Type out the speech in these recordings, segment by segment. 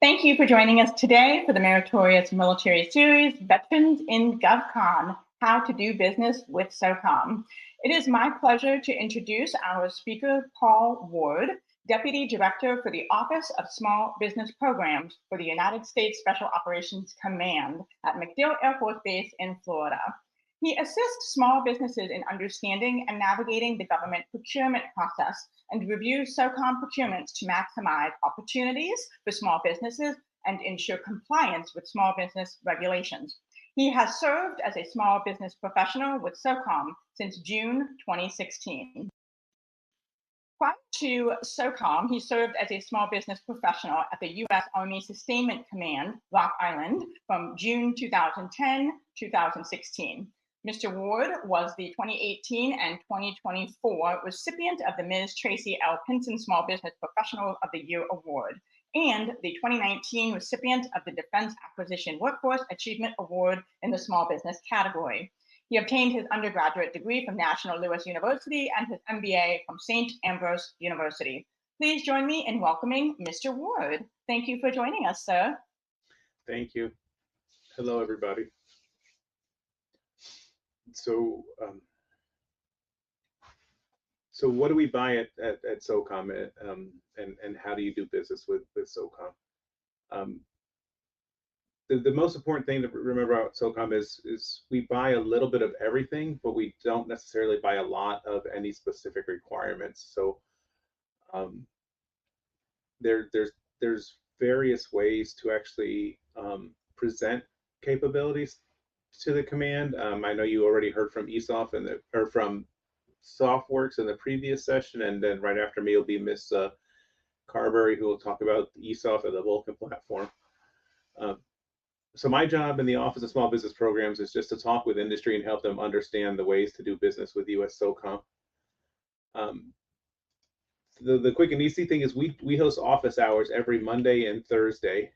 Thank you for joining us today for the Meritorious Military Series, Veterans in GovCon, How to Do Business with SOCOM. It is my pleasure to introduce our speaker, Paul Ward, Deputy Director for the Office of Small Business Programs for the United States Special Operations Command at MacDill Air Force Base in Florida. He assists small businesses in understanding and navigating the government procurement process and reviews SOCOM procurements to maximize opportunities for small businesses and ensure compliance with small business regulations. He has served as a small business professional with SOCOM since June 2016. Prior to SOCOM, he served as a small business professional at the US Army Sustainment Command, Rock Island, from June 2010 to 2016. Mr. Ward was the 2018 and 2024 recipient of the Ms. Tracy L. Pinson Small Business Professional of the Year Award and the 2019 recipient of the Defense Acquisition Workforce Achievement Award in the Small Business category. He obtained his undergraduate degree from National US University and his MBA from St. Ambrose University. Please join me in welcoming Mr. Ward. Thank you for joining us, sir. Thank you. Hello, everybody. So what do we buy at SOCOM, and how do you do business with SOCOM? The most important thing to remember about SOCOM is we buy a little bit of everything, but we don't necessarily buy a lot of any specific requirements. So there's various ways to actually present capabilities to the command. I know you already heard from ESOF or from SoftWorks in the previous session, and then right after me will be Miss Carberry, who will talk about ESOF and the Vulcan platform. So my job in the Office of Small Business Programs is just to talk with industry and help them understand the ways to do business with USSOCOM. The quick and easy thing is we host office hours every Monday and Thursday.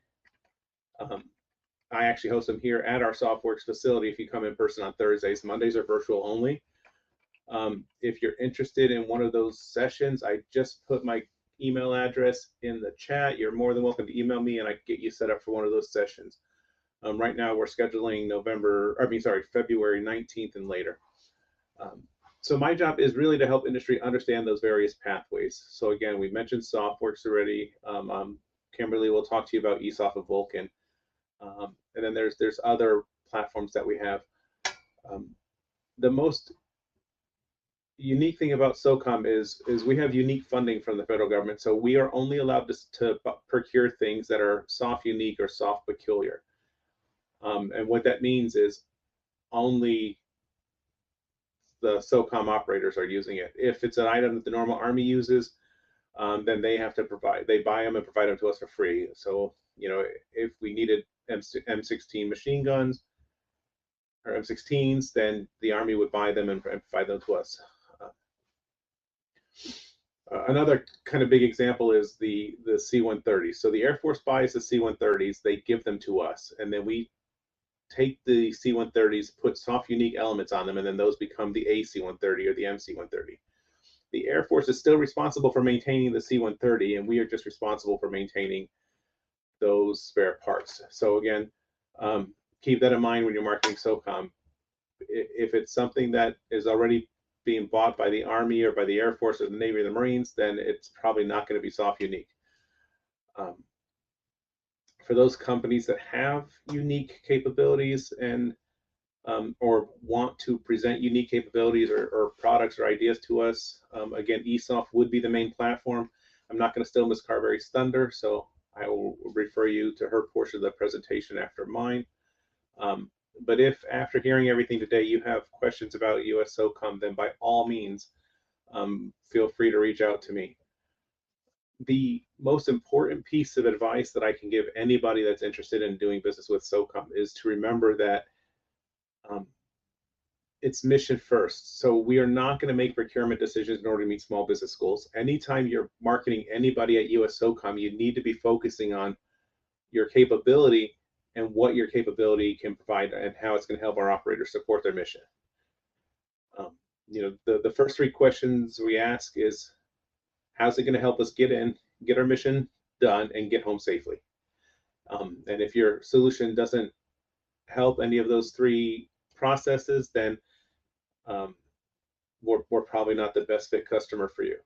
I actually host them here at our SoftWorks facility if you come in person on Thursdays. Mondays are virtual only. If you're interested in one of those sessions, I just put my email address in the chat. You're more than welcome to email me and I can get you set up for one of those sessions. Right now we're scheduling February 19th and later. So my job is really to help industry understand those various pathways. So again, we mentioned SoftWorks already. Kimberly will talk to you about ESOF and Vulcan. And then there's other platforms that we have. The most unique thing about SOCOM is we have unique funding from the federal government. So we are only allowed to procure things that are soft unique or soft peculiar. And what that means is only the SOCOM operators are using it. If it's an item that the normal Army uses, then they have to they buy them and provide them to us for free. So, if we needed M16 machine guns or M16s, then the Army would buy them and provide them to us. Another kind of big example is the C-130s. So the Air Force buys the C-130s, they give them to us, and then we take the C-130s, put soft unique elements on them, and then those become the AC-130 or the MC-130. The Air Force is still responsible for maintaining the C-130, and we are just responsible for maintaining those spare parts. So again, keep that in mind when you're marketing SOCOM. If it's something that is already being bought by the Army or by the Air Force or the Navy or the Marines, then it's probably not going to be soft unique. For those companies that have unique capabilities and or want to present unique capabilities or products or ideas to us, again, ESOF would be the main platform. I'm not going to steal Ms. Carberry's thunder, so I will refer you to her portion of the presentation after mine. But if after hearing everything today you have questions about USSOCOM, then by all means, feel free to reach out to me. The most important piece of advice that I can give anybody that's interested in doing business with SOCOM is to remember that it's mission first. So we are not going to make procurement decisions in order to meet small business goals. Anytime you're marketing anybody at USSOCOM, you need to be focusing on your capability and what your capability can provide and how it's going to help our operators support their mission. The first three questions we ask is, how's it going to help us get our mission done and get home safely? And if your solution doesn't help any of those three processes, then we're probably not the best fit customer for you.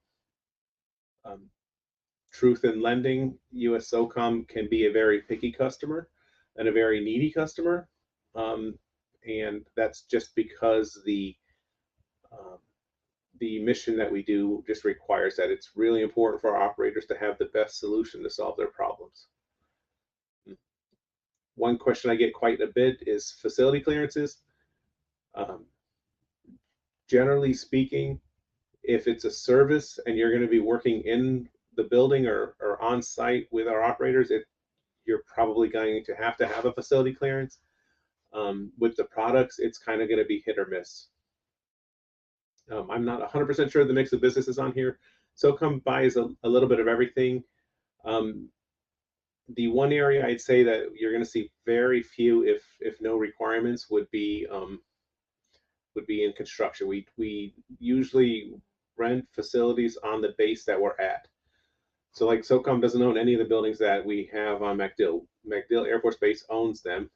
Truth in lending, USSOCOM can be a very picky customer and a very needy customer. And that's just because the mission that we do just requires that. It's really important for our operators to have the best solution to solve their problems. One question I get quite a bit is facility clearances. Generally speaking, if it's a service and you're going to be working in the building or on site with our operators, you're probably going to have a facility clearance. With the products, it's kind of going to be hit or miss. I'm not 100% sure the mix of businesses on here. SOCOM buys a little bit of everything. The one area I'd say that you're going to see very few, if no requirements, would be in construction. We usually rent facilities on the base that we're at. So like SOCOM doesn't own any of the buildings that we have on MacDill. MacDill Air Force Base owns them.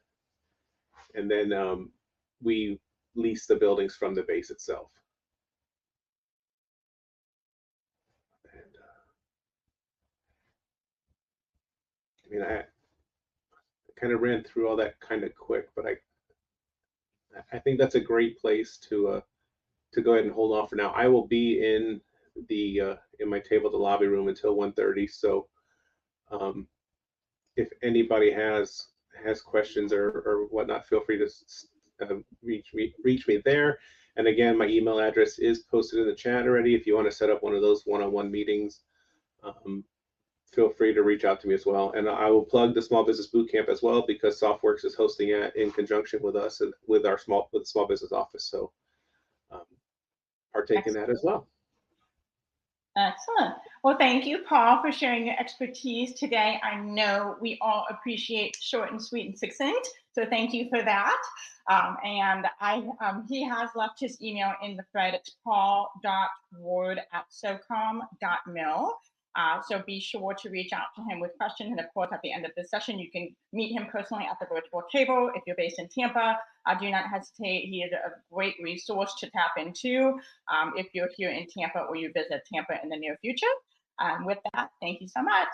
And then we lease the buildings from the base itself. And I kind of ran through all that kind of quick, but I think that's a great place to go ahead and hold off for now. I will be in my table at the lobby room until 1:30. So if anybody has questions or whatnot, feel free to reach me there. And again, my email address is posted in the chat already. If you want to set up one of those one-on-one meetings, feel free to reach out to me as well. And I will plug the Small Business Bootcamp as well, because SoftWorks is hosting it in conjunction with us and with the Small Business Office. So partake in that as well. Excellent. Well, thank you, Paul, for sharing your expertise today. I know we all appreciate short and sweet and succinct, so thank you for that. And he has left his email in the thread. It's paul.ward@socom.mil. So be sure to reach out to him with questions. And of course, at the end of the session, you can meet him personally at the virtual table. If you're based in Tampa, do not hesitate. He is a great resource to tap into if you're here in Tampa or you visit Tampa in the near future. With that, thank you so much.